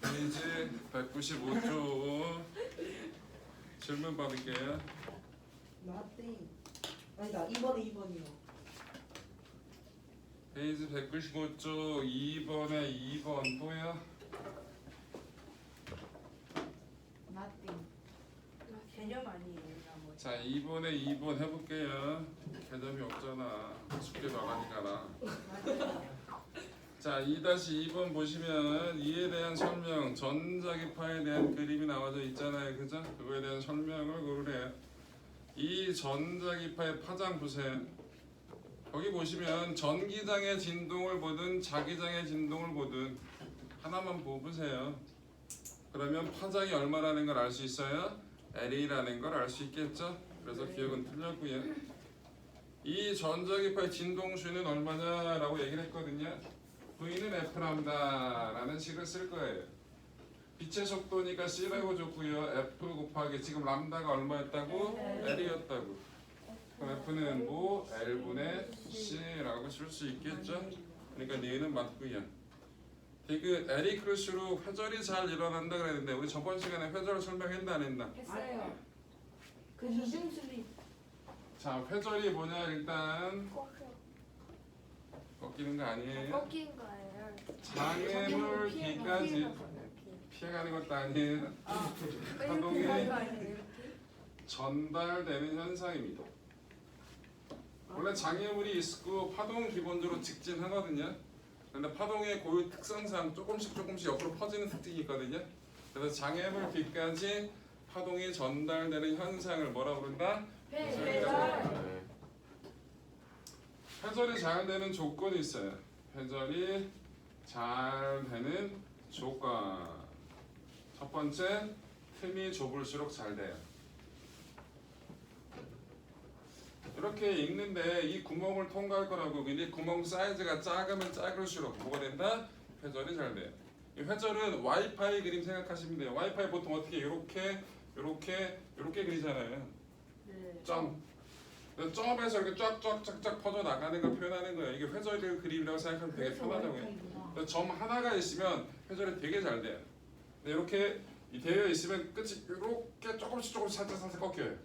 페이지 195쪽 질문 받을게요. 나띵. 아니다. 2번이요. 페이지 195쪽 2번에 2번 또요. nothing. 개념 아니에요, 나머지. 자 2번에 2번 해볼게요. 개념이 없잖아. 숙제 나가니까나. 자 2-2번 보시면 이에 대한 설명, 전자기파에 대한 그림이 나와져 있잖아요. 그죠? 그거에 대한 설명을 고르래요. 이 전자기파의 파장 보세요. 거기 보시면 전기장의 진동을 보든 자기장의 진동을 보든 하나만 보세요. 그러면 파장이 얼마라는 걸 알 수 있어요? L이라는 걸 알 수 있겠죠? 그래서 기억은 틀렸고요. 이 전자기파의 진동수는 얼마냐라고 얘기를 했거든요. V는 F랍니다 라는 식을 쓸 거예요. 빛의 속도니까 C라고 줬고요. F 곱하기 지금 람다가 얼마였다고? L이었다고. 그럼 F는 뭐? L분의 C라고 쓸 수 있겠죠? 그러니까 얘는 맞고요. 그 L이 클수록 회절이 잘 일어난다 그랬는데 우리 저번 시간에 회절 설명했나 안 했나? 했어요. 그 이중수리 자 회절이 뭐냐 일단 꺾이는 거 아니에요. 꺾인 거예요. 장애물 B까지 피해가는 것도 아니에요. 파동이 전달되는 현상입니다. 원래 장애물이 있고 파동은 기본적으로 직진하거든요. 근데 파동의 고유 특성상 조금씩 옆으로 퍼지는 특징이 있거든요. 그래서 장애물 B까지 파동이 전달되는 현상을 뭐라 부른다? 회절. 회절이 잘 되는 조건이 있어요. 회절이 잘 되는 조건. 첫 번째, 틈이 좁을수록 잘 돼요. 이렇게 읽는데 이 구멍을 통과할 거라고. 근데 구멍 사이즈가 작으면 작을수록 뭐가 된다? 회절이 잘 돼요. 이 회절은 와이파이 그림 생각하시면 돼요. 와이파이 보통 어떻게 이렇게 그리잖아요. 네. 점. 점에서 이렇게 쫙쫙쫙쫙 퍼져 나가는 걸 표현하는 거예요. 이게 회절의 그림이라고 생각하면 되게 편하다고요. 점 하나가 있으면 회절이 되게 잘 돼요. 근데 이렇게 되어 있으면 끝이 이렇게 조금씩 살짝 꺾여요.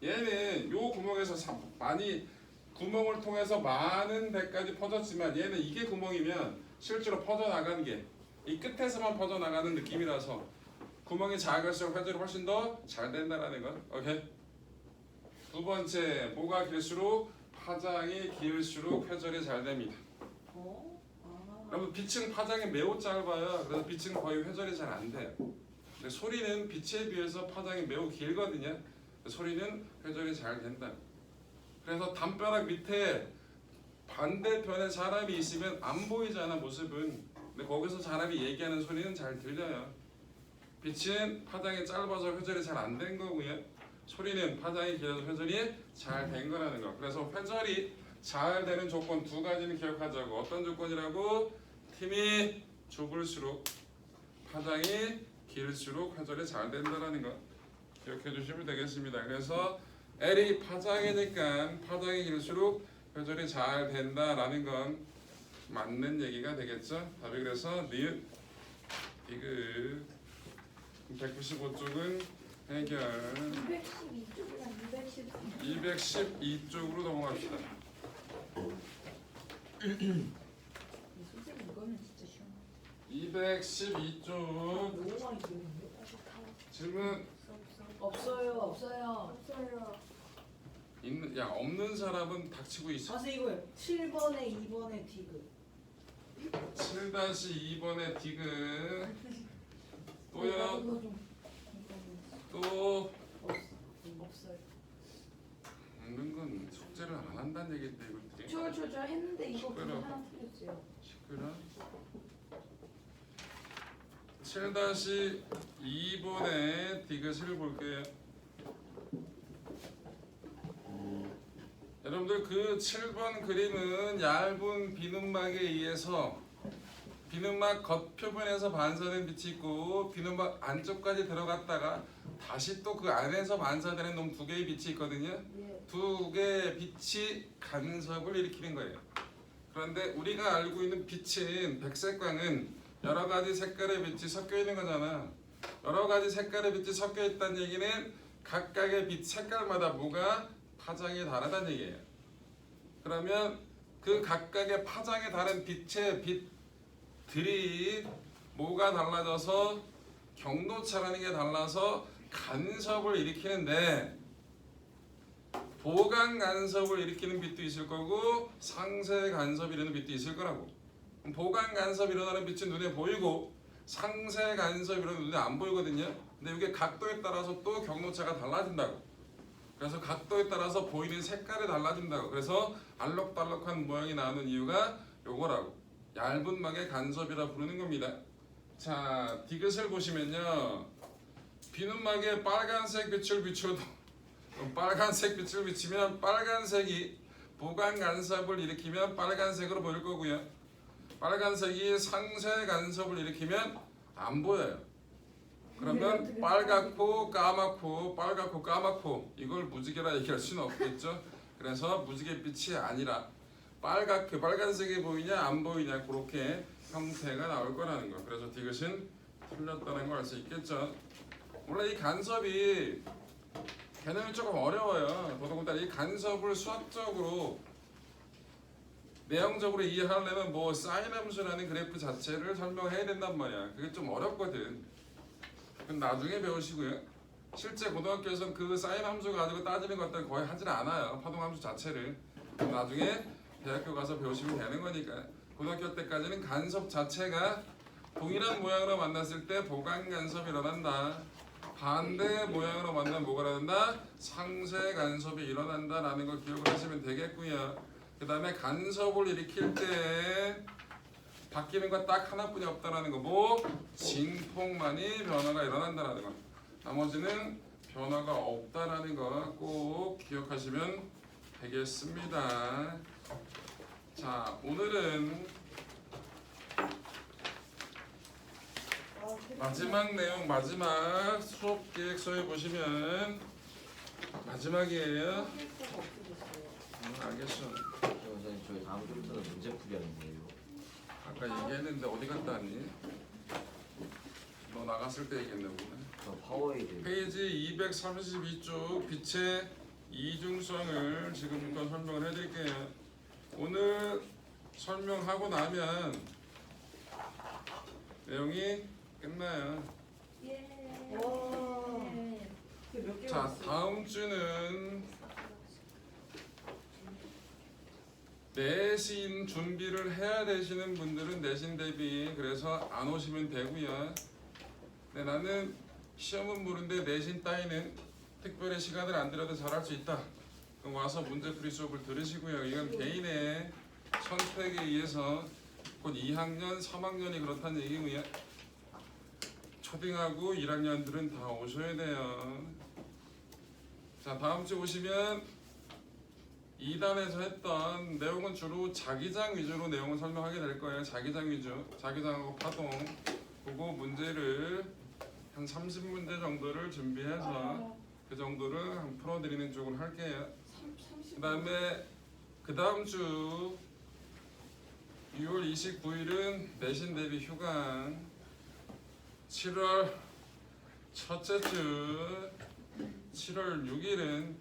얘는 요 구멍에서 많이 구멍을 통해서 많은 데까지 퍼졌지만 얘는 이게 구멍이면 실제로 퍼져 나가는 게 이 끝에서만 퍼져 나가는 느낌이라서 구멍이 작을수록 회절이 훨씬 더 잘 된다라는 거. 오케이. 두 번째, 뭐가 길수록 파장이 길수록 회절이 잘 됩니다. 여러분 빛은 파장이 매우 짧아요. 그래서 빛은 거의 회절이 잘 안 돼요. 근데 소리는 빛에 비해서 파장이 매우 길거든요. 소리는 회절이 잘 된다. 그래서 담벼락 밑에 반대편에 사람이 있으면 안 보이잖아 모습은. 근데 거기서 사람이 얘기하는 소리는 잘 들려요. 빛은 파장이 짧아서 회절이 잘 안 된 거고요. 소리는 파장이 길어서 회절이 잘 된 거라는 거. 그래서 회절이 잘 되는 조건 두 가지는 기억하자고. 어떤 조건이라고? 틈이 좁을수록 파장이 길수록 회절이 잘 된다라는 거 기억해 주시면 되겠습니다. 그래서 L이 파장이니까 파장이 길수록 회절이 잘 된다라는 건 맞는 얘기가 되겠죠. 답이 그래서 니은 디귿 195쪽은 해결. 212쪽이랑 212쪽으로 넘어갑시다. 선생님 이거는 진짜 시원해. 212쪽 너무 많이 들었는데? 질문 없어요. 없어요. 있는 야 없는 사람은 닥치고 있어. 아, 선생님 이거요. 7번에 2번에 디귿. 7-2번의 디귿 또요. 이거 좀 또 없어요. 없는 건 숙제를 안 한다는 얘기인데 이거 되게 저 했는데 이거 그냥 시끄러워. 하나 틀렸어요. 시끄러. 7-2번의 디귿을 볼게요. 여러분들 그 7번 그림은 얇은 비눗막에 의해서 비눗막 겉표면에서 반사된 빛이 있고 비눗막 안쪽까지 들어갔다가 다시 또 그 안에서 반사되는 놈 두 개의 빛이 있거든요. 두 개의 빛이 간섭을 일으키는 거예요. 그런데 우리가 알고 있는 빛은 백색광은 여러 가지 색깔의 빛이 섞여 있는 거잖아. 여러 가지 색깔의 빛이 섞여 있다는 얘기는 각각의 빛 색깔마다 뭐가 파장이 다르다는 얘기예요. 그러면 그 각각의 파장이 다른 빛의 빛들이 뭐가 달라져서 경도차라는 게 달라서 간섭을 일으키는데 보강 간섭을 일으키는 빛도 있을 거고 상세 간섭이 일어나는 빛도 있을 거라고. 보강 간섭이 일어나는 빛은 눈에 보이고 상세 간섭이 일어나는 눈에 안 보이거든요. 근데 이게 각도에 따라서 또 경도차가 달라진다고. 그래서 각도에 따라서 보이는 색깔이 달라진다고. 그래서 알록달록한 모양이 나오는 이유가 요거라고. 얇은 막의 간섭이라 부르는 겁니다. 자, 디귿을 보시면요. 비눗막에 빨간색 빛을 비춰도 빨간색 빛을 비치면 빨간색이 보강 간섭을 일으키면 빨간색으로 보일 거고요. 빨간색이 상세 간섭을 일으키면 안 보여요. 그러면 빨갛고 까맣고 빨갛고 까맣고 이걸 무지개라 얘기할 수는 없겠죠. 그래서 무지갯빛이 아니라 빨간색이 보이냐 안 보이냐 그렇게 형태가 나올 거라는 거. 그래서 디귿은 틀렸다는 걸 알 수 있겠죠. 원래 이 간섭이 개념이 조금 어려워요. 더더군다나 이 간섭을 수학적으로 내용적으로 이해하려면 뭐 사인 함수라는 그래프 자체를 설명해야 된단 말이야. 그게 좀 어렵거든. 그건 나중에 배우시고요. 실제 고등학교에서는 그 사인 함수 가지고 따지는 것들은 거의 하질 않아요. 파동 함수 자체를. 나중에 대학교 가서 배우시면 되는 거니까. 고등학교 때까지는 간섭 자체가 동일한 모양으로 만났을 때 보강 간섭이 일어난다. 반대 모양으로 만나면 뭐가 일어난다? 상세 간섭이 일어난다라는 걸 기억을 하시면 되겠고요. 그 다음에 간섭을 일으킬 때 바뀌는 거 딱 하나뿐이 없다라는 거. 뭐? 진폭만이 변화가 일어난다라는 거. 나머지는 변화가 없다라는 거 꼭 기억하시면 되겠습니다. 자, 오늘은 마지막 내용, 마지막 수업 계획서에 보시면 마지막이에요. 알겠어. 선생님 저희 다음 주부터는 문제풀이 하는 거예요. 아까 얘기했는데 어디 갔다 왔니? 너 나갔을 때 얘기했나 보네. 저 파워에이드 페이지 232쪽 빛의 이중성을 지금부터 설명을 해드릴게요. 오늘 설명하고 나면 내용이 끝나요. 와. 그게 몇 개? 자, 다음 주는 내신 준비를 해야 되시는 분들은 내신 대비 그래서 안 오시면 되고요. 근데 나는 시험은 보는데 내신 따위는 특별히 시간을 안 들여도 잘할 수 있다. 그럼 와서 문제풀이 수업을 들으시고요. 이건 개인의 선택에 의해서 곧 2학년, 3학년이 그렇다는 얘기고요. 초딩하고 1학년들은 다 오셔야 돼요. 자, 다음 주 오시면 2단에서 했던 내용은 주로 자기장 위주로 내용을 설명하게 될 거예요. 자기장 위주, 자기장하고 파동 그거 문제를 한 30문제 정도를 준비해서 그 정도를 한 풀어드리는 쪽으로 할게요. 그 다음에 그 다음 주 6월 29일은 내신 대비 휴강, 7월 첫째 주 7월 6일은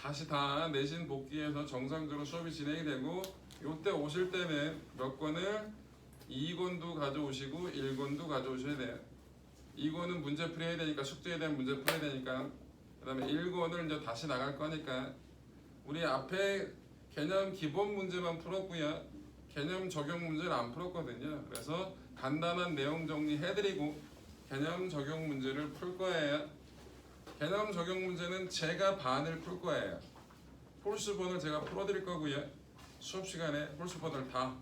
다시 다 내신 복귀해서 정상적으로 수업이 진행이 되고 요때 오실 때는 몇 권을 2권도 가져오시고 1권도 가져오셔야 돼요. 2권은 문제풀이 해야 되니까 숙제에 대한 문제 풀어야 되니까 그 다음에 1권을 이제 다시 나갈 거니까 우리 앞에 개념 기본 문제만 풀었고요. 개념 적용 문제를 안 풀었거든요. 그래서 간단한 내용 정리해드리고 개념 적용 문제를 풀 거예요. 개념 적용 문제는 제가 반을 풀 거예요. 홀수번을 제가 풀어드릴 거고요. 수업 시간에 홀수번을 다.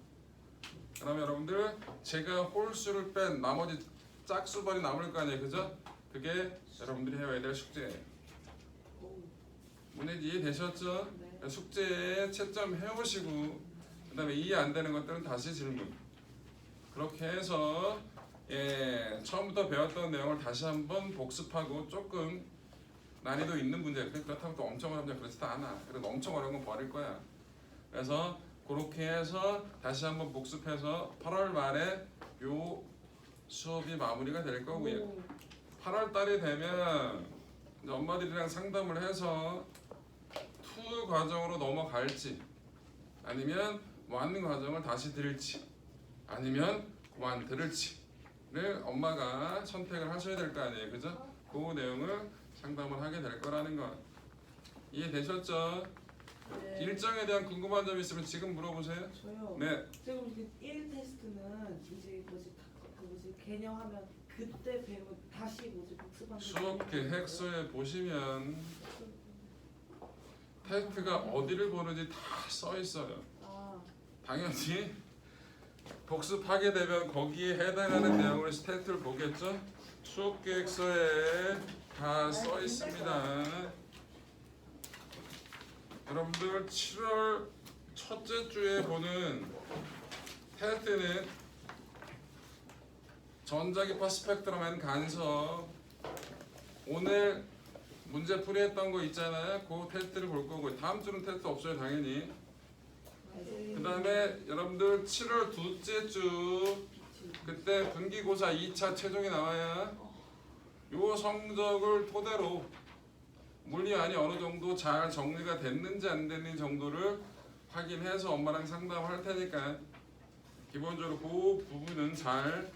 그러면 여러분들 제가 홀수를 뺀 나머지 짝수번이 남을 거 아니에요, 그죠? 그게 여러분들이 해와야 될 숙제예요. 문제 이해되셨죠? 네. 숙제에 채점 해오시고 그 다음에 이해 안 되는 것들은 다시 질문. 그렇게 해서 처음부터 배웠던 내용을 다시 한번 복습하고 조금 난이도 있는 문제, 그렇다고 또 엄청 어려운 문제 그렇지도 않아. 그래서 엄청 어려운 건 버릴 거야. 그래서 그렇게 해서 다시 한번 복습해서 8월 말에 요 수업이 마무리가 될 거고요. 8월 달이 되면 이제 엄마들이랑 상담을 해서 투 과정으로 넘어갈지 아니면 완 과정을 다시 들을지 아니면 그만 들을지를 엄마가 선택을 하셔야 될 거 아니에요, 그죠? 그 내용을 상담을 하게 될 거라는 거 이해되셨죠? 네. 일정에 대한 궁금한 점 있으면 지금 물어보세요. 저요. 네, 지금 이제 1 테스트는 이제 뭐지 개념하면 그때 배운 다시 뭐지 복습하는 수업 계획서에 보시면 테스트가 어디를 보는지 다 써 있어요. 아, 당연히 복습하게 되면 거기에 해당하는 내용을 테스트를 보겠죠. 수업 계획서에 다 써 있습니다. 여러분들 7월 첫째 주에 보는 테스트는 전자기파 스펙트럼 앤 간섭 오늘 문제 풀이했던 거 있잖아요. 그 테스트를 볼 거고 다음 주는 테스트 없어요 당연히. 그 다음에 여러분들 7월 둘째 주 그때 분기고사 2차 최종이 나와야 요 성적을 토대로 물리안이 어느 정도 잘 정리가 됐는지 안 됐는지 정도를 확인해서 엄마랑 상담할 테니까 기본적으로 그 부분은 잘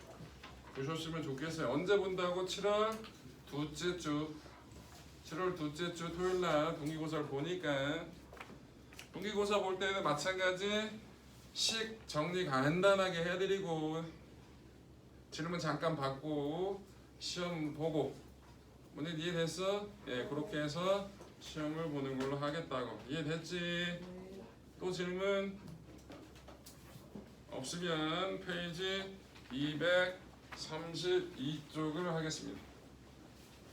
보셨으면 좋겠어요. 언제 본다고? 7월 둘째 주 7월 둘째 주 토요일 날 분기고사를 보니까 분기고사 볼 때는 마찬가지 식 정리 간단하게 해드리고 질문 잠깐 받고 시험 보고 오늘 이해됐어? 예, 그렇게 해서 시험을 보는 걸로 하겠다고. 이해됐지? 또 질문 없으면 페이지 232쪽을 하겠습니다.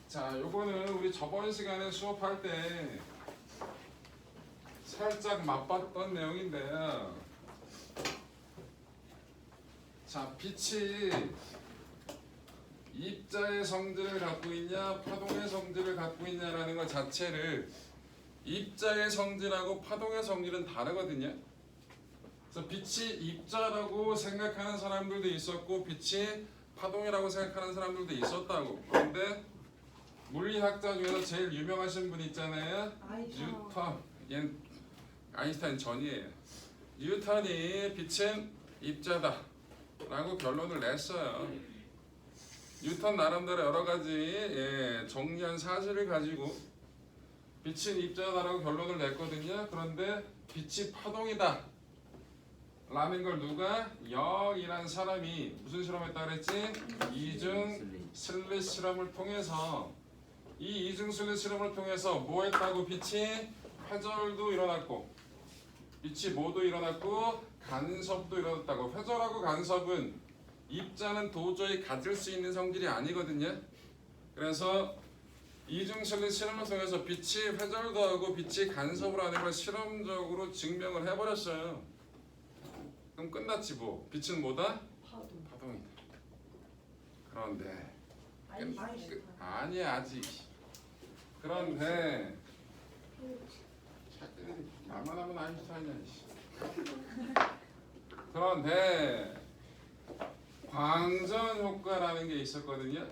자, 요거는 우리 저번 시간에 수업할 때 살짝 맛봤던 내용인데요. 자, 빛이 입자의 성질을 갖고 있냐 파동의 성질을 갖고 있냐라는 것 자체를 입자의 성질하고 파동의 성질은 다르거든요. 그래서 빛이 입자라고 생각하는 사람들도 있었고 빛이 파동이라고 생각하는 사람들도 있었다고. 그런데 물리학자 중에서 제일 유명하신 분 있잖아요. 뉴턴. 얘는 아인슈타인 전이에요. 뉴턴이 빛은 입자다 라고 결론을 냈어요. 뉴턴 나름대로 여러 가지 정리한 사실을 가지고 빛은 입자다라고 결론을 냈거든요. 그런데 빛이 파동이다 라는 걸 누가 역이란 사람이 무슨 실험했다 그랬지? 이중 슬릿 실험을 통해서 이 이중 슬릿 실험을 통해서 뭐 했다고? 빛이 회절도 일어났고 빛이 뭐도 일어났고 간섭도 일어났다고. 회절하고 간섭은 입자는 도저히 가질 수 있는 성질이 아니거든요. 그래서 이중슬릿 실험을 통해서 빛이 회절도 하고 빛이 간섭을 하는 걸 실험적으로 증명을 해버렸어요. 그럼 끝났지 뭐. 빛은 뭐다? 파동이다. 그런데 아니야 아직. 그런데 말만 하면 아인슈타인이야. 그런데 광전 효과라는 게 있었거든요.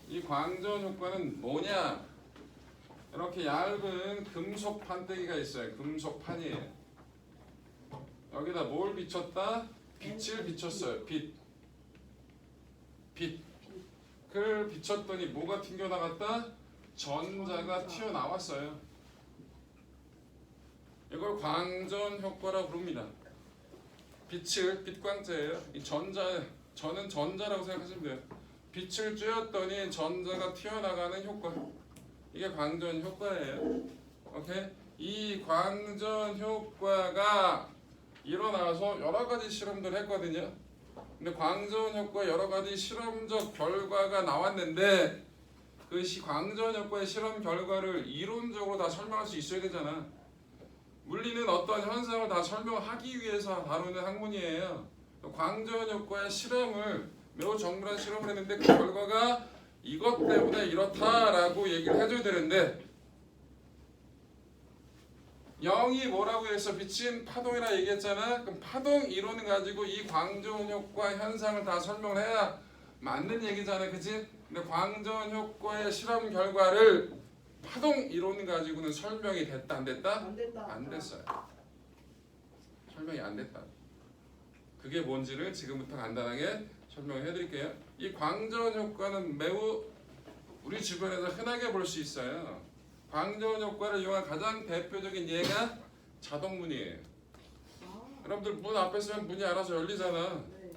이 광전 효과는 뭐냐? 이렇게 얇은 금속 판때기가 있어요. 금속 판이에요. 여기다 뭘 비쳤다? 빛을 비쳤어요. 빛을 비쳤더니 뭐가 튕겨나갔다? 전자가 튀어나왔어요. 이걸 광전 효과라고 부릅니다. 빛을 빛광자예요. 이 저는 전자라고 생각하시면 돼요. 빛을 쬐었더니 전자가 튀어나가는 효과. 이게 광전 효과예요. 오케이? 이 광전 효과가 일어나서 여러 가지 실험들 했거든요. 근데 광전 효과 여러 가지 실험적 결과가 나왔는데 그 광전 효과의 실험 결과를 이론적으로 다 설명할 수 있어야 되잖아. 물리는 어떤 현상을 다 설명하기 위해서 다루는 학문이에요. 광전 효과의 실험을 매우 정밀한 실험을 했는데 그 결과가 이것 때문에 이렇다라고 얘기를 해줘야 되는데 0이 뭐라고 했어? 비친 파동이라 얘기했잖아. 그럼 파동 이론을 가지고 이 광전 효과 현상을 다 설명을 해야 맞는 얘기잖아, 그치? 근데 광전 효과의 실험 결과를 파동 이론을 가지고는 설명이 됐다 안 됐다? 안 됐다. 안 됐어요. 설명이 안 됐다. 그게 뭔지를 지금부터 간단하게 설명해 드릴게요. 이 광전 효과는 매우 우리 주변에서 흔하게 볼 수 있어요. 광전 효과를 이용한 가장 대표적인 예가 자동문이에요. 아, 여러분들 문 앞에 있으면 문이 알아서 열리잖아. 네.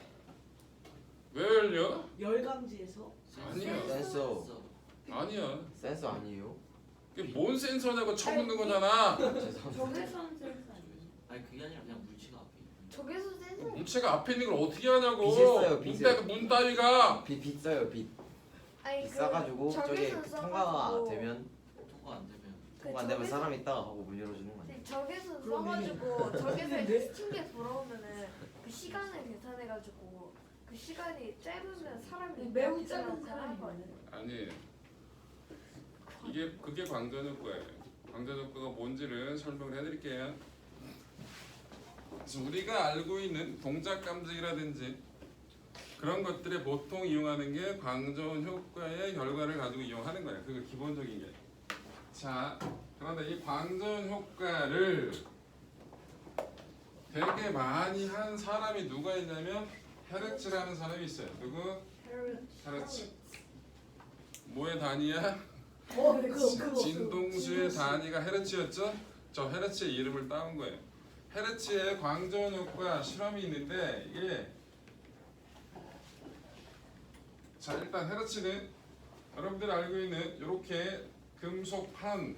왜 열려? 열감지에서 아니야. 센서. 아니야. 센서 아니에요? 이게 뭔 센서냐고 쳐묻는 거잖아. 죄송합니다. 적외선 센서 아니에요? 아니 그게 아니라 그냥 물체가 앞에 있는 적외선 센서. 물체가 앞에 있는 걸 어떻게 하냐고. 빛을 써요, 빛을. 문 따위가. 빛 써요 빛. 아니 빛 써가지고 저게 적외선 통과가 써가지고 되면 통과 안 되면 통과 안 되면 사람 있다가 하고 문 열어주는 거 아니에요? 적외선 그럼 써가지고 적외선 근데? 스친 게 돌아오면은 그 시간을 계산해가지고 그 시간이 짧으면 사람이 매우 짧은 사람이 사람이 있는 아니. 그게 광전 효과예요. 광전 효과가 뭔지를 설명을 해드릴게요. 그래서 우리가 알고 있는 동작 감지기라든지 그런 것들에 보통 이용하는 게 광전 효과의 결과를 가지고 이용하는 거예요. 그게 기본적인 게. 자, 그런데 이 광전 효과를 되게 많이 한 사람이 누가 있냐면 헤르츠라는 사람이 있어요. 누구? 헤르츠. 뭐의 단위야? 그거 진동수의 단위가 헤르츠였죠? 저 헤르츠의 이름을 따온 거예요. 헤르츠의 광전 효과 실험이 있는데 이게 자 일단 헤르츠는 여러분들 알고 있는 이렇게 금속판,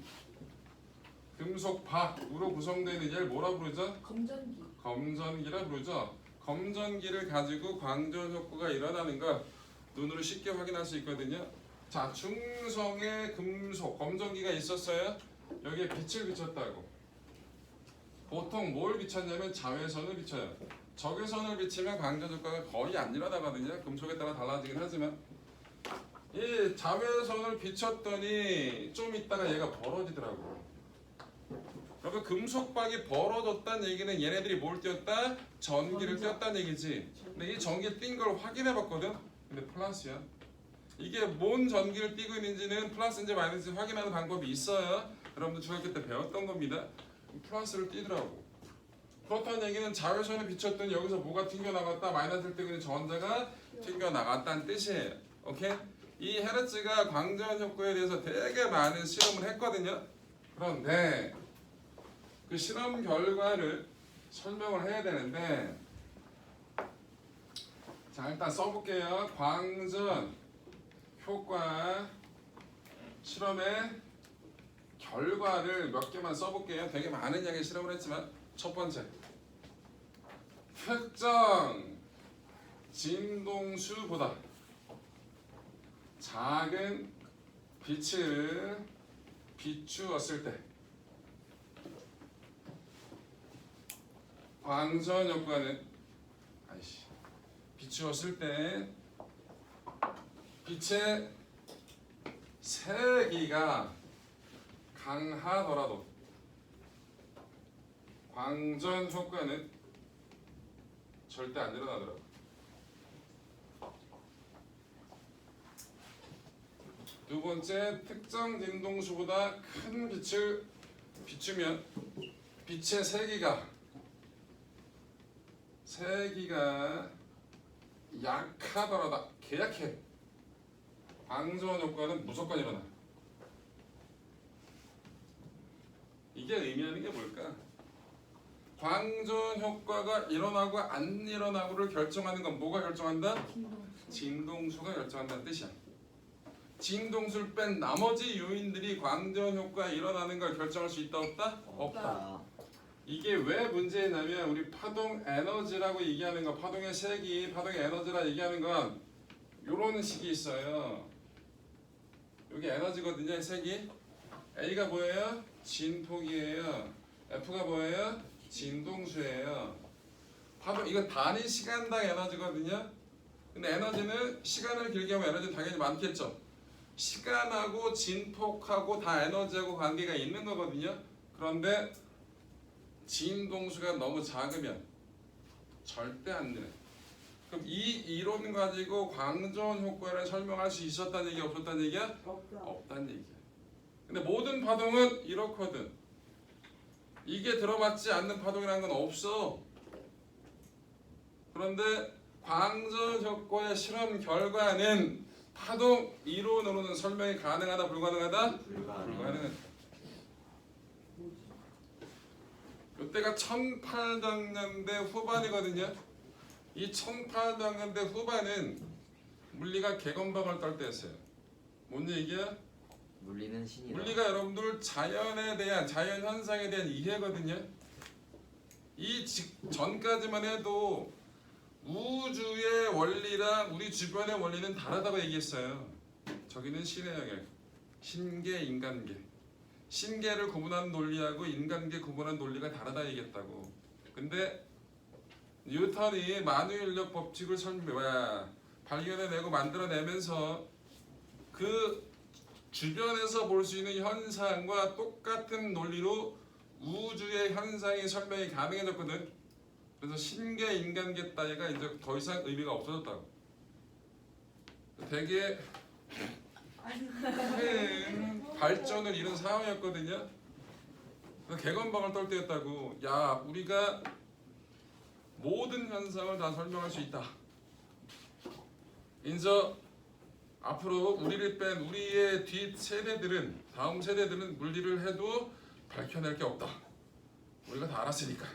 금속박으로 구성되는 얘를 뭐라 부르죠? 검전기. 검전기라 부르죠. 검전기를 가지고 광전 효과가 일어나는 거 눈으로 쉽게 확인할 수 있거든요. 자, 중성의 금속 검전기가 있었어요. 여기에 빛을 비쳤다고. 보통 뭘 비쳤냐면 자외선을 비쳐요. 적외선을 비치면 광전 효과가 거의 안 일어나거든요. 금속에 따라 달라지긴 하지만 이 자외선을 비쳤더니 좀 있다가 얘가 벌어지더라고. 그러면 금속박이 벌어졌다는 얘기는 얘네들이 뭘 띄었다? 전기를 띄었다는 얘기지. 근데 이 전기를 띈 걸 확인해 봤거든. 근데 플러스야. 이게 뭔 전기를 띄고 있는지는 플러스인지 마이너스인지 확인하는 방법이 있어요. 여러분들 중학교 때 배웠던 겁니다. 플러스를 띄더라고. 그렇다는 얘기는 자외선을 비쳤더니 여기서 뭐가 튕겨나갔다 마이너스를 띄고 있는 전자가 튕겨나갔다는 뜻이에요. 오케이? 이 헤르츠가 광전 효과에 대해서 되게 많은 실험을 했거든요. 그런데 그 실험 결과를 설명을 해야 되는데 자 일단 써볼게요. 광전 효과 실험의 결과를 몇 개만 써볼게요. 되게 많은 양의 실험을 했지만 첫 번째 특정 진동수보다 작은 빛을 비추었을 때 광전 효과는 비추었을 때 빛의 세기가 강하더라도 광전 효과는 절대 안 일어나더라고. 두 번째, 특정 진동수보다 큰 빛을 비추면 빛의 세기가 약하더라도 개약해. 광전 효과는 무조건 일어나. 이게 의미하는 게 뭘까? 광전 효과가 일어나고 안 일어나고를 결정하는 건 뭐가 결정한다? 진동수가 결정한다는 뜻이야. 진동수를 뺀 나머지 요인들이 광전 효과가 일어나는 걸 결정할 수 있다 없다? 없다. 이게 왜 문제냐면 우리 파동 에너지라고 얘기하는 거, 파동의 세기, 파동의 에너지라 얘기하는 건 요런 식이 있어요. 여기 에너지거든요, 색이. A가 뭐예요? 진폭이에요. F가 뭐예요? 진동수예요. 파동 이거 단위 시간당 에너지거든요. 근데 에너지는 시간을 길게 하면 에너지는 당연히 많겠죠. 시간하고 진폭하고 다 에너지하고 관계가 있는 거거든요. 그런데 진동수가 너무 작으면 절대 안 되네. 그럼 이 이론 가지고 광전 효과를 설명할 수 있었다는 얘기야, 없었다는 얘기야? 없다. 없다는 얘기야. 근데 모든 파동은 이렇거든. 이게 들어맞지 않는 파동이라는 건 없어. 그런데 광전 효과의 실험 결과는 파동 이론으로는 설명이 가능하다, 불가능하다? 불가능하다. 뭐지? 이때가 1800년대 후반이거든요. 이 1800년대 후반은 물리가 개건방을 떨 때였어요. 뭔 얘기야? 물리는 신이다. 물리가 여러분들 자연에 대한, 자연 현상에 대한 이해거든요. 이 전까지만 해도 우주의 원리랑 우리 주변의 원리는 다르다고 얘기했어요. 저기는 신의 영역, 신계, 인간계. 신계를 구분하는 논리하고 인간계 구분하는 논리가 다르다 얘기했다고. 근데 뉴턴이 만유인력 법칙을 발견해내고 만들어내면서 그 주변에서 볼 수 있는 현상과 똑같은 논리로 우주의 현상이 설명이 가능해졌거든. 그래서 신계, 인간계 따위가 이제 더 이상 의미가 없어졌다고. 되게 큰 발전을 이룬 상황이었거든요. 그래서 개건방을 떨 때였다고. 야, 우리가 모든 현상을 다 설명할 수 있다. 이제 앞으로 우리를 뺀 우리의 뒷 세대들은, 다음 세대들은 물리를 해도 밝혀낼 게 없다. 우리가 다 알았으니까.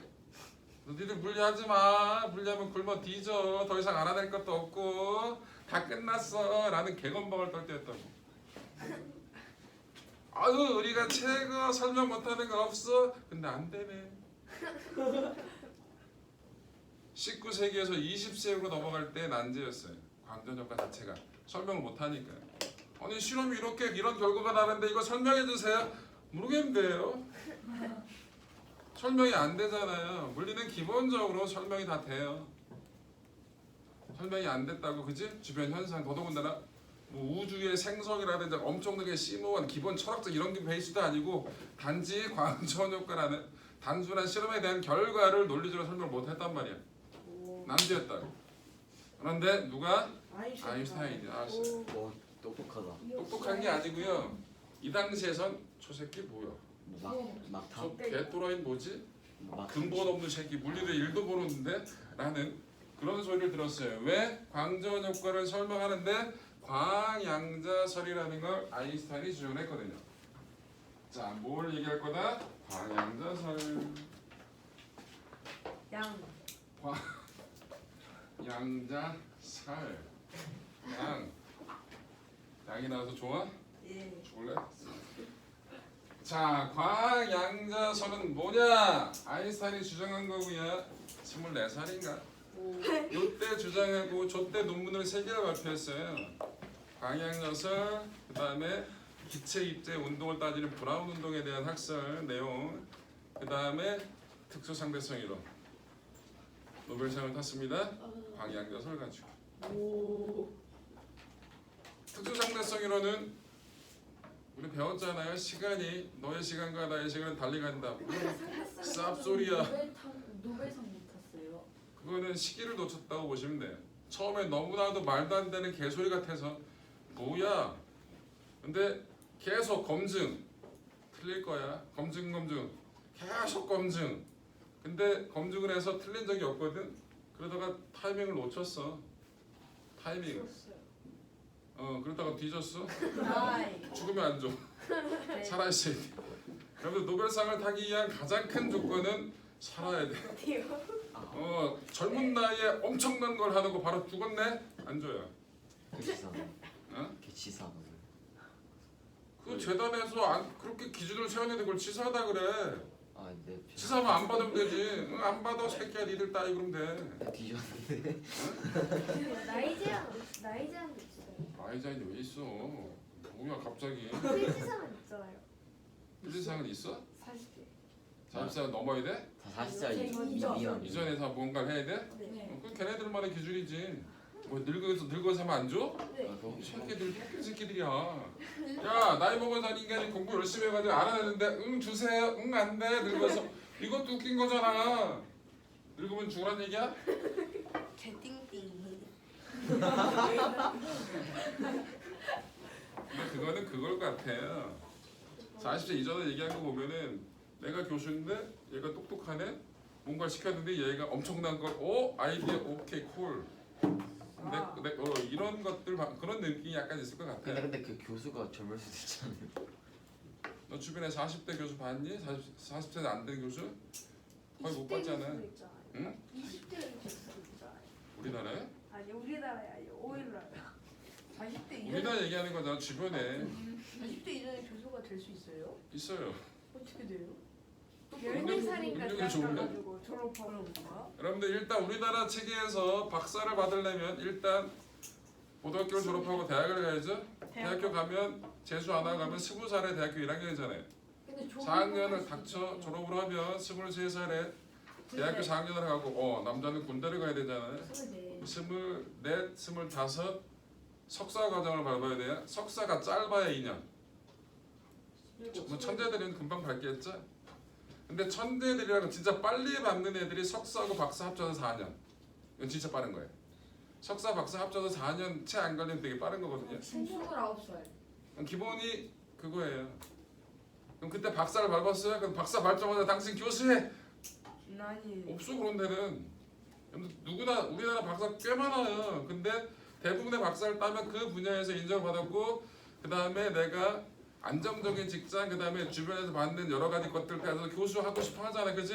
너희들 물리하지 마. 물리하면 굶어 뒤져. 더 이상 알아낼 것도 없고 다 끝났어. 라는 개건방을 떨 때였다고. 아유, 우리가 최고 설명 못하는 거 없어. 근데 안 되네. 19세기에서 20세기로 넘어갈 때 난제였어요. 광전효과 자체가 설명을 못하니까. 아니, 실험이 이렇게 이런 결과가 나는데 이거 설명해 주세요. 모르겠는데요. 설명이 안 되잖아요. 물리는 기본적으로 설명이 다 돼요. 설명이 안 됐다고, 그지? 주변 현상, 더더군다나 뭐 우주의 생성이라든지 엄청나게 심오한 기본 철학적 이런 게 베이스도 아니고 단지 광전효과라는 단순한 실험에 대한 결과를 논리적으로 설명을 못했단 말이야. 난제였다고. 그런데 누가? 아인슈타인이 알았어요. 오, 똑똑하다. 똑똑한 게 아니고요. 이 당시에선 저 새끼 뭐야? 막타? 저 개또라이는 뭐지? 막 근본 없는 새끼, 물리를 일도 모르는데? 라는 그런 소리를 들었어요. 왜? 광전 효과를 설명하는데 광양자설이라는 걸 아인슈타인이 주장했거든요. 자, 뭘 얘기할 거다? 광양자설. 양자살. 양이 나와서 좋아? 예. 죽을래? 자, 광양자설은 뭐냐? 아인슈타인이 주장한 거고요. 24살인가? 요때 주장하고 저때 논문을 3개나 발표했어요. 광양자설, 그 다음에 기체 입체 운동을 따지는 브라운 운동에 대한 학설 내용, 그 다음에 특수상대성 이론. 노벨상을 탔습니다. 광양자설 가지고. 오. 특수상대성 이론은 우리 배웠잖아요. 시간이 너의 시간과 나의 시간은 달리 간다. 쌉소리야. 노벨상 못 탔어요. 그거는 시기를 놓쳤다고 보시면 돼요. 처음에 너무나도 말도 안 되는 개소리 같아서 뭐야. 근데 계속 검증. 틀릴 거야. 검증. 계속 검증. 근데 검증을 해서 틀린 적이 없거든. 그러다가 타이밍을 놓쳤어. 타이밍. 그러다가 뒤졌어. 죽으면 안 줘. 살아있어야 돼. 그래서 노벨상을 타기 위한 가장 큰 조건은 살아야 돼. 젊은 나이에 엄청난 걸 하는 거 바로 죽었네? 안 줘요. 개치사다. 어? 개치사다. 그 재단에서 그렇게 기준을 세웠는데 그걸 치사하다 그래. 아, 네. 치사하면 안 받으면 되지. 응, 안 받아 새끼야 니들 따위 그러면 돼. 뒤졌는데. 나이 제한도 있어요. 아이자인이 왜 있어? 뭐야 갑자기. 필지상은 있잖아요. 필지상은 있어? 40개. 40살 넘어야 돼? 다 40살이 이전. 이전에 다 뭔가를 해야 돼? 네. 그건 걔네들만의 기준이지. 뭐 늙어서 하면 안 줘? 네. 이 새끼들 똑똑한 새끼들이야. 야, 나이 먹은 산 인간이 공부 열심히 해가지고 알아내는데 응 주세요, 응 안 돼. 늙어서 이것도 웃긴 거잖아. 늙으면 죽으란 얘기야? 개띵띵. 근데 그거는 그걸 같아요. 40세 이전에 얘기한 거 보면은 내가 교수인데 얘가 똑똑하네. 뭔가를 시켰는데 얘가 엄청난 걸 아이디어 오케이 콜. 이런 것들 그런 느낌이 약간 있을 것 같아. 근데 그 교수가 젊을 수도 있잖아요. 너 주변에 40대 교수 봤니? 40세 안 된 교수? 거의 못 20대 봤잖아. 교수도 있잖아요. 응? 20대 교수도 있잖아요. 우리나라에? 아니 우리나라에 아니 오일나라. 40대 이전에 우리나라 얘기하는 거잖아. 주변에 40대 이전에 교수가 될 수 있어요? 있어요. 어떻게 돼요? 14살인가 능력이 좋은데? 가지고 졸업하는 거야? 여러분들 일단 우리나라 체계에서 박사를 받으려면 일단 고등학교를 졸업하고 대학을 가야죠. 대학교 가면 재수 안 하고 가면 20살에 대학교 1학년이잖아요. 근데 4학년을 닥쳐 졸업을 하면 23살에 대학교 4학년을 가고 남자는 군대를 가야 되잖아요. 24, 25 석사 과정을 밟아야 돼요. 석사가 짧아야 2년. 뭐 천재들은 금방 밟겠죠. 근데 천재들이라고 진짜 빨리 밟는 애들이 석사하고 박사 합쳐서 4년. 이건 진짜 빠른 거예요. 석사 박사 합쳐서 4년 채 안 걸리면 되게 빠른 거거든요. 29살. 그럼 기본이 그거예요. 그럼 그때 박사를 밟았어요? 그럼 박사 밟자마자 당신 교수해? 아니. 없어 그런 데는. 누구나 우리나라 박사 꽤 많아요. 근데 대부분의 박사를 따면 그 분야에서 인정받았고 그 다음에 내가 안정적인 직장 그 다음에 주변에서 받는 여러 가지 것들까지 교수 하고 싶어 하잖아, 그지?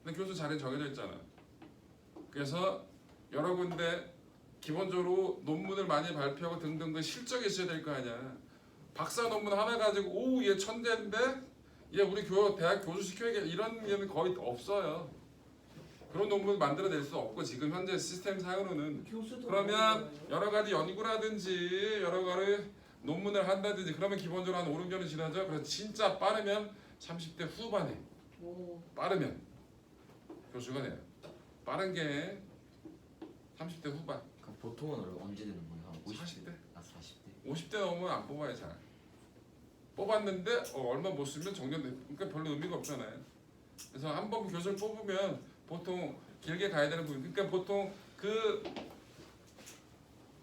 근데 교수 자리 정해져 있잖아. 그래서 여러 군데 기본적으로 논문을 많이 발표하고 등등등 실적이 있어야 될 거 아니야. 박사 논문 하나 가지고 얘 천재인데 얘 우리 대학 교수 시켜야겠 이런 게는 거의 없어요. 그런 논문 만들어낼 수 없고 지금 현재 시스템 상으로는. 교수도 그러면 여러 가지 연구라든지 여러 가지 논문을 한다든지 그러면 기본적으로 한 5, 6년이 지나죠. 그래서 진짜 빠르면 30대 후반에 빠르면 교수가 돼요. 빠른 게 30대 후반. 그럼 보통은 언제 되는 거예요? 한 40대? 40대? 50대 넘으면 안 뽑아요 잘. 뽑았는데 얼마 못 쓰면 정년돼. 그러니까 별로 의미가 없잖아요. 그래서 한 번 교수를 뽑으면 보통 길게 가야 되는 부분. 그러니까 보통 그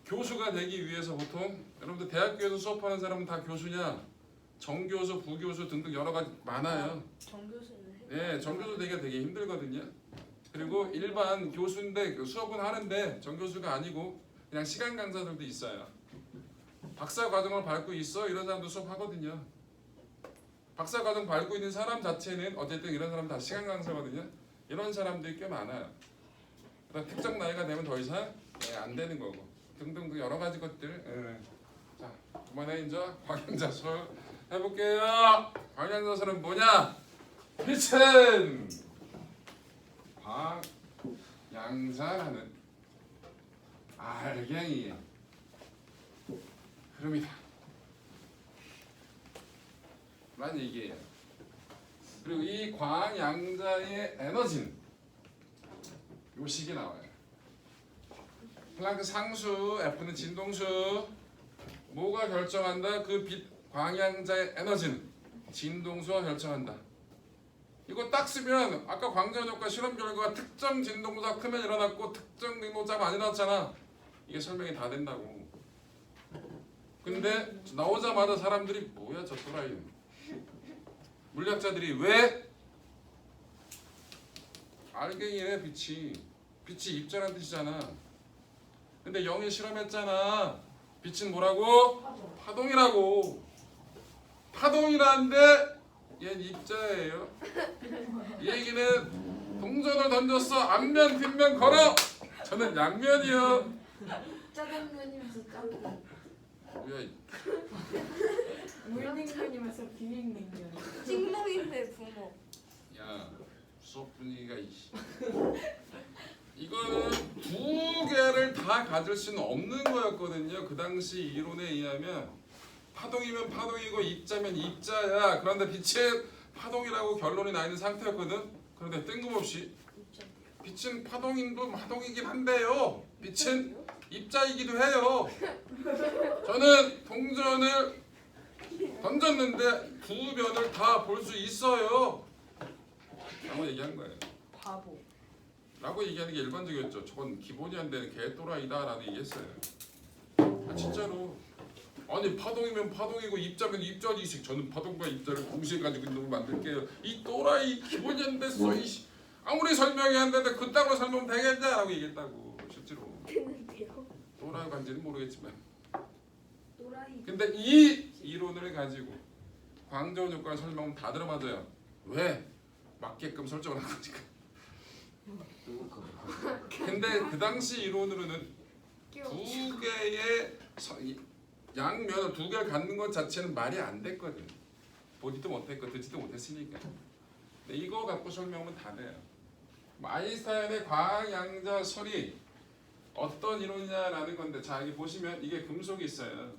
교수가 되기 위해서 보통 여러분들 대학교에서 수업하는 사람은 다 교수냐? 정교수, 부교수 등등 여러 가지 많아요. 정교수는 예, 정교수 되기가 되게 힘들거든요. 그리고 일반 교수인데 그 수업은 하는데 정교수가 아니고 그냥 시간 강사들도 있어요. 박사 과정을 밟고 있어 이런 사람도 수업하거든요. 박사 과정 밟고 있는 사람 자체는 어쨌든 이런 사람 다 시간 강사거든요. 이런 사람들이 꽤 많아요. 그러니까 특정 나이가 되면 더 이상 안 되는 거고 등등 여러 가지 것들. 자, 그만해 이제 광양자설 해볼게요. 광양자설은 뭐냐? 빛은 광양자라는 알갱이의 흐름이다 라는 얘기예요. 그리고 이 광양자의 에너지는 요 식이 나와요. 플랑크 상수, F는 진동수. 뭐가 결정한다? 그 빛 광양자의 에너지는 진동수가 결정한다. 이거 딱 쓰면 아까 광전효과 실험 결과가 특정 진동수가 크면 일어났고 특정 진동수가 안 일어났잖아. 이게 설명이 다 된다고. 근데 나오자마자 사람들이 뭐야 저 또라이는. 물리학자들이 왜 알갱이래 빛이 입자라는 뜻이잖아. 근데 영이 실험했잖아. 빛은 뭐라고? 파동이라고. 파동이라는데 얘는 입자예요. 이 얘기는 동전을 던졌어. 앞면 뒷면 걸어. 저는 양면이요. 짜장면이면서 짬뽕. 뭐야 물냉면이면서 비빔냉면. 찍먹인데 부먹. 야 수업 분위기가 이거는 두 개를 다 가질 수는 없는 거였거든요. 그 당시 이론에 의하면 파동이면 파동이고 입자면 입자야. 그런데 빛은 파동이라고 결론이 나 있는 상태였거든. 그런데 뜬금없이 빛은 파동이긴 한데요. 빛은 입자이기도 해요. 저는 동전을 던졌는데 두 면을 다 볼 수 있어요. 라고 얘기한 거예요. 바보. 라고 얘기하는 게 일반적이었죠. 저건 기본이 안 되는 개또라이다 라는 얘기했어요. 아, 진짜로. 아니 파동이면 파동이고 입자면 입자지. 저는 파동과 입자를 동시에 가지고 있는 걸 만들게요. 이 또라이 기본이 안 됐어. 이씨. 아무리 설명이 안 되는데 그따구로 설명하면 되겠냐 라고 얘기했다고. 실제로. 되는데요. 또라이 간지는 모르겠지만. 또라이. 근데 이 이론을 가지고 광저우 효과를 설명하면 다 들어맞아요. 왜? 맞게끔 설정을 한 거니까. 근데 그 당시 이론으로는 두 개의 양면을 두 개를 갖는 것 자체는 말이 안 됐거든. 보지도 못했고 듣지도 못했으니까. 근데 이거 갖고 설명하면 다 돼요. 아인슈타인의 과학양자설이 어떤 이론이냐라는 건데, 자 여기 보시면 이게 금속이 있어요.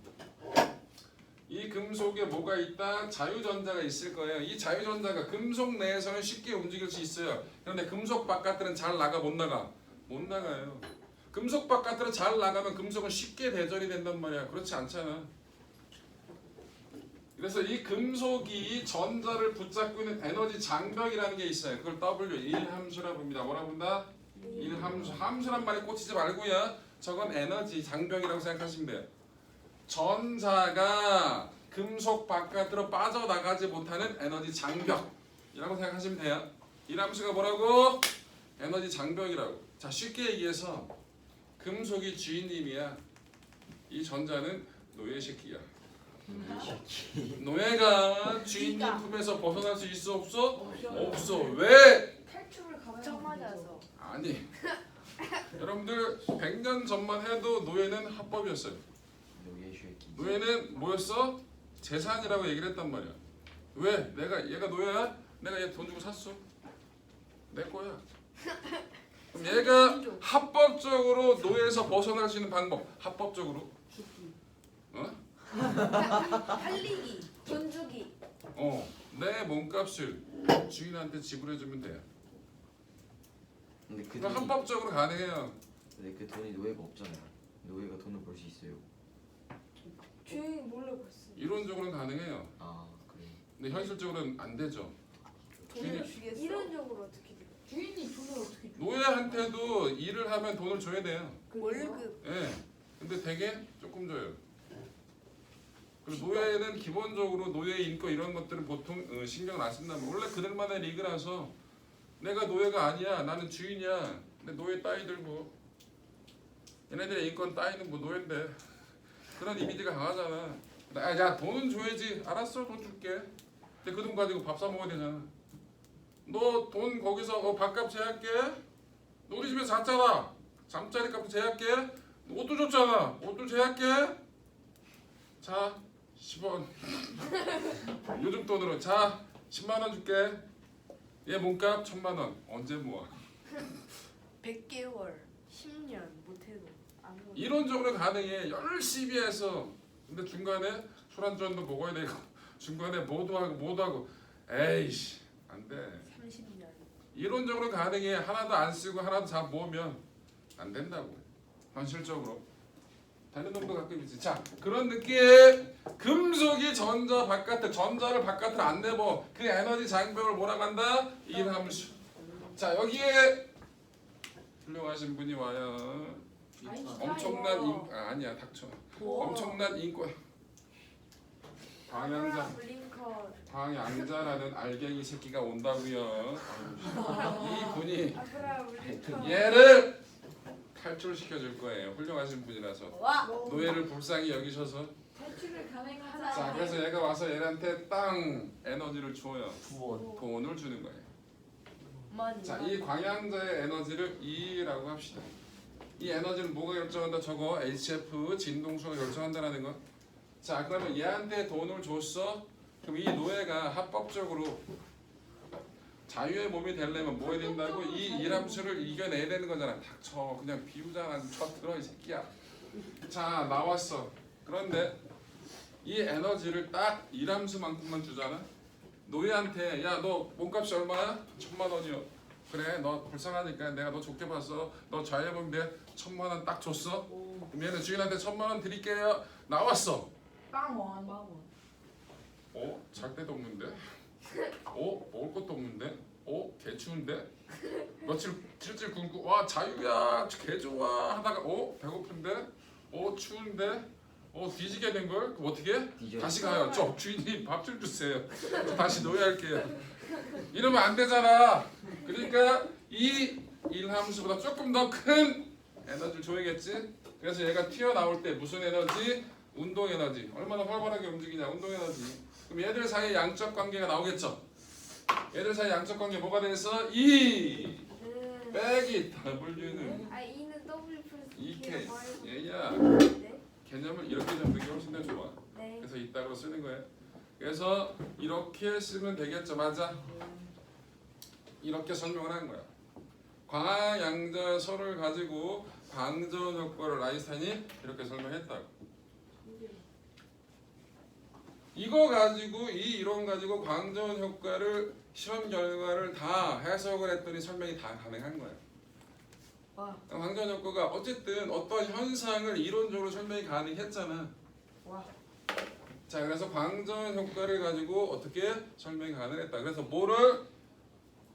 이 금속에 뭐가 있다? 자유전자가 있을 거예요. 이 자유전자가 금속 내에서는 쉽게 움직일 수 있어요. 그런데 금속 바깥들은 잘 나가 못 나가? 못 나가요. 금속 바깥으로 잘 나가면 금속은 쉽게 대절이 된단 말이야. 그렇지 않잖아. 그래서 이 금속이 전자를 붙잡고 있는 에너지 장벽이라는 게 있어요. 그걸 W 1함수라 봅니다. 뭐라 본다? 1함수. 함수란 말에 꽂히지 말고요. 저건 에너지 장벽이라고 생각하시면 돼요. 전자가 금속 바깥으로 빠져나가지 못하는 에너지 장벽이라고 생각하시면 돼요. 1함수가 뭐라고? 에너지 장벽이라고. 자 쉽게 얘기해서 금속이 주인님이야. 이 전자는 노예 새끼야. 노예가 주인님 품에서 벗어날 수 있어 없어? 없어. 왜? 탈출을 가면 정 맞아서. 아니. 여러분들 100년 전만 해도 노예는 합법이었어요. 노예는 뭐였어? 재산이라고 얘기를 했단 말이야. 왜? 내가 얘가 노예야? 내가 얘 돈 주고 샀어. 내 거야. 그럼 얘가 합법적으로 노예에서 벗어날 수 있는 방법. 합법적으로. 어? 할리기. 돈 주기. 내 몸값을 주인한테 지불해주면 돼. 근데 그 그럼 돈이 합법적으로 가능해요. 근데 그 돈이 노예가 없잖아요. 노예가 돈을 벌 수 있어요. 주인이 몰래 벌써. 이론적으로는 가능해요. 아 그래. 근데 현실적으로는 안 되죠. 돈을 주겠어? 이론적으로 어떻게 돼요? 주인이 돈을 어떻게 줘? 노예한테도 일을 하면 돈을 줘야 돼요. 월급. 예. 근데 되게 조금 줘요. 그리고 노예는 기본적으로 노예 인권 이런 것들은 보통 신경을 안 쓴다. 원래 그들만의 리그라서 내가 노예가 아니야. 나는 주인이야. 근데 노예 따위 들고 얘네들의 인권 따위는 뭐 노예인데 그런 이미지가 강하잖아. 야 돈은 줘야지. 알았어 돈 줄게. 근데 그 돈 가지고 밥 사 먹어야 되잖아. 너 돈 거기서 밥값 제할게. 너 우리 집에 잤잖아. 잠자리 값 제할게. 옷도 줬잖아. 옷도 제할게. 자 10원. 요즘 돈으로 자 10만 원 줄게. 얘 몸값 1000만 원. 언제 모아? 100개월. 10년 못해도 안 먹어. 이론적으로 가능해. 열심히 해서. 근데 중간에 술 한 잔도 먹어야 되고 중간에 뭐도 하고 에이씨 안 돼. 30년. 이론적으로 가능해. 하나도 안 쓰고 하나도 다 모으면 안 된다고. 현실적으로. 다른 놈도 가끔 있지. 자 그런 느낌. 금속이 전자를 바깥으로 안 내고 그 에너지 장벽을 뭐라고 한다? 1함수. 자 여기에 훌륭하신 분이 와요. 엄청난 아니야 닥쳐. 엄청난 인권. 아브라함 링컨. 방양자라는 알갱이 새끼가 온다고요. 이 분이 아브라함 링컨. 얘를 탈출시켜 줄 거예요. 훌륭하신 분이라서 와. 노예를 불쌍히 여기셔서. 탈출을 자 가능하다. 그래서 얘가 와서 얘한테 땅 에너지를 줘요. 후원. 돈을 주는 거예요. 머니. 자 이 광양자의 에너지를 E라고 합시다. 이 에너지는 뭐가 결정한다? 저거 HF 진동수가 결정한다라는 거. 자 그러면 얘한테 돈을 줬어. 그럼 이 노예가 합법적으로 자유의 몸이 되려면 뭐 해야 된다고? 이 일함수를 이겨내야 되는 거잖아. 닥쳐. 그냥 비우잖아. 쳐 들어 이 새끼야. 자 나왔어. 그런데 이 에너지를 딱 일함수만큼만 주잖아. 노예한테 야 너 몸값이 얼마야? 1000만 원이요. 그래 너 불쌍하니까 내가 너 좋게 봤어. 너 자유의 몸이 돼. 1000만 원 딱 줬어. 그럼 얘는 주인한테 1000만 원 드릴게요. 나왔어. 빵원. 잘 데도 없는데? 먹을 것도 없는데? 개 추운데? 며칠 찔찔 굶고 와 자유야 개 좋아 하다가 배고픈데? 추운데? 뒤지게 된 걸? 그럼 어떻게? 뒤져. 다시 가요. 주인님 밥 좀 주세요. 저 다시 노예할게요. 이러면 안 되잖아. 그러니까 이 일함수보다 조금 더 큰 에너지를 줘야겠지. 그래서 얘가 튀어나올 때 무슨 에너지? 운동 에너지. 얼마나 활발하게 움직이냐 운동 에너지. 그럼 얘들 사이에 양적 관계가 나오겠죠. 얘들 사이 양적 관계 뭐가 돼서 E 빼기 W는 E는 W 플러스 EK. K가 얘야 네. 개념을 이렇게 잡는 게 훨씬 더 좋아. 네. 그래서 이따로 쓰는 거예요. 그래서 이렇게 쓰면 되겠죠, 맞아? 이렇게 설명을 한 거야. 광양자설을 가지고 방전 효과를 아인슈타인이 이렇게 설명했다고. 이거 가지고 이 이론 가지고 광전 효과를 실험 결과를 다 해석을 했더니 설명이 다 가능한 거야. 와. 광전 효과가 어쨌든 어떤 현상을 이론적으로 설명이 가능했잖아. 와. 자, 그래서 광전 효과를 가지고 어떻게 설명이 가능했다. 그래서 뭐를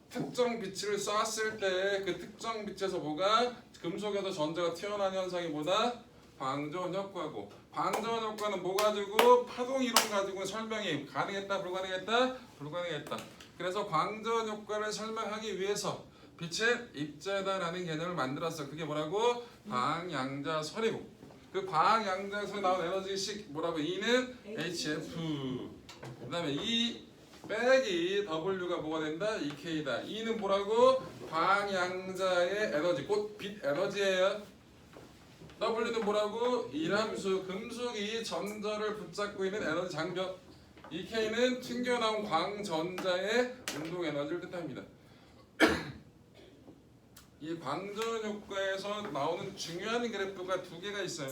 특정 빛을 쐈을 때 그 특정 빛에서 뭐가 금속에서 전자가 튀어나오는 현상이 뭐다? 광전 효과고. 광전 효과는 뭐 가지고 파동 이론 가지고 설명이 가능했다, 불가능했다? 불가능했다. 그래서 광전 효과를 설명하기 위해서 빛의 입자다라는 개념을 만들었어. 그게 뭐라고? 광양자설이고. 그 광양자에서 나온 에너지식 뭐라고? E는 HF. 그다음에 E 빼기 W가 뭐가 된다? EK다. E는 뭐라고? 광양자의 에너지, 곧 빛 에너지예요. W는 뭐라고? 일함수, 금속이 전자를 붙잡고 있는 에너지 장벽. EK는 튕겨나온 광전자의 운동 에너지를 뜻합니다. 이 광전 효과에서 나오는 중요한 그래프가 두 개가 있어요.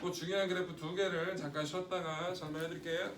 그 중요한 그래프 두 개를 잠깐 쉬었다가 설명해 드릴게요.